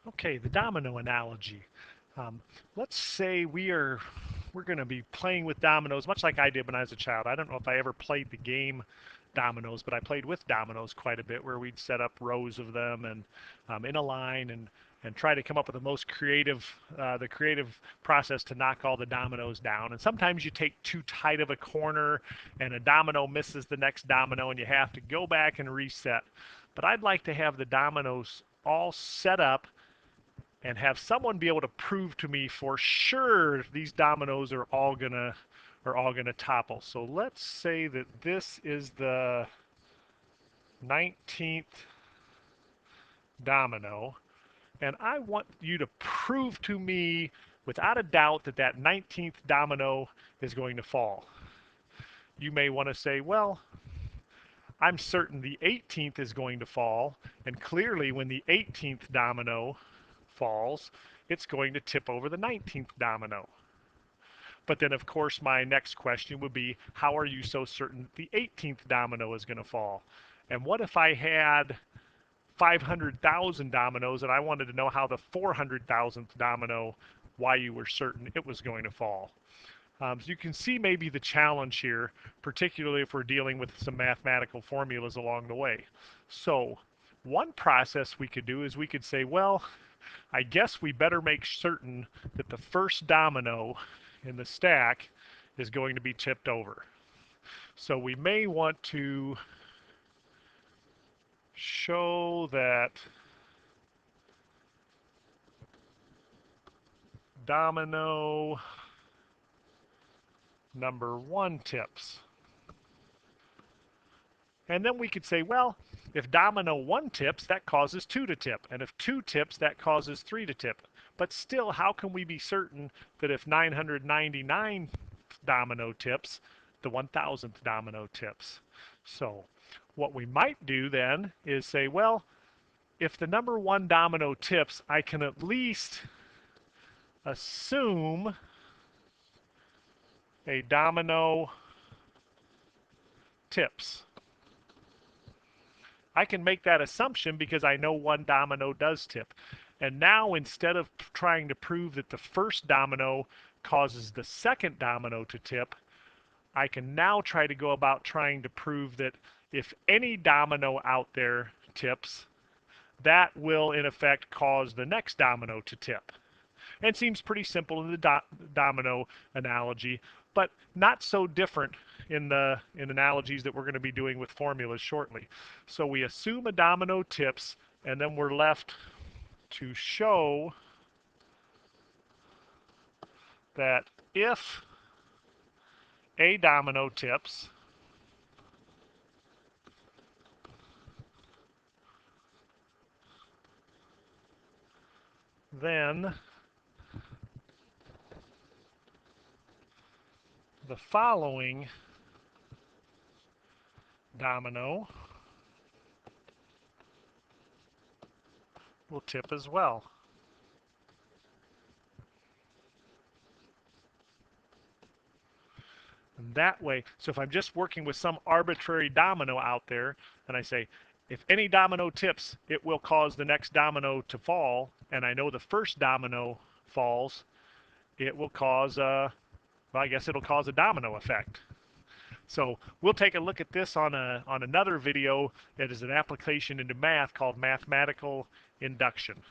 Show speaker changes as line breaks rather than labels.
Okay, the domino analogy. Um, let's say we're going to be playing with dominoes, much like I did when I was a child. I don't know if I ever played the game dominoes, but I played with dominoes quite a bit, where we'd set up rows of them and in a line and try to come up with the creative process to knock all the dominoes down. And sometimes you take too tight of a corner, and a domino misses the next domino, and you have to go back and reset. But I'd like to have the dominoes all set up and have someone be able to prove to me for sure these dominoes are all gonna topple. So let's say that this is the 19th domino, and I want you to prove to me without a doubt that that 19th domino is going to fall. You may want to say, well, I'm certain the 18th is going to fall, and clearly when the 18th domino falls, it's going to tip over the 19th domino. But then, of course, my next question would be, how are you so certain the 18th domino is going to fall? And what if I had 500,000 dominoes and I wanted to know how the 400,000th domino, why you were certain it was going to fall? So you can see maybe the challenge here, particularly if we're dealing with some mathematical formulas along the way. So one process we could do is we could say, well, I guess we better make certain that the first domino in the stack is going to be tipped over. So we may want to show that domino number 1 tips. And then we could say, well, if domino 1 tips, that causes 2 to tip. And if 2 tips, that causes 3 to tip. But still, how can we be certain that if 999 domino tips, the 1000th domino tips? So what we might do then is say, well, if the number 1 domino tips, I can at least assume a domino tips. I can make that assumption because I know 1 domino does tip. And now instead of trying to prove that the first domino causes the second domino to tip, I can now try to go about trying to prove that if any domino out there tips, that will in effect cause the next domino to tip. And seems pretty simple in the domino analogy, but not so different in analogies that we're going to be doing with formulas shortly. So we assume a domino tips, and then we're left to show that if a domino tips, then the following domino will tip as well. And that way, so if I'm just working with some arbitrary domino out there, and I say, if any domino tips, it will cause the next domino to fall, and I know the first domino falls, it will cause well, I guess it'll cause a domino effect. So we'll take a look at this on another video that is an application into math called mathematical induction.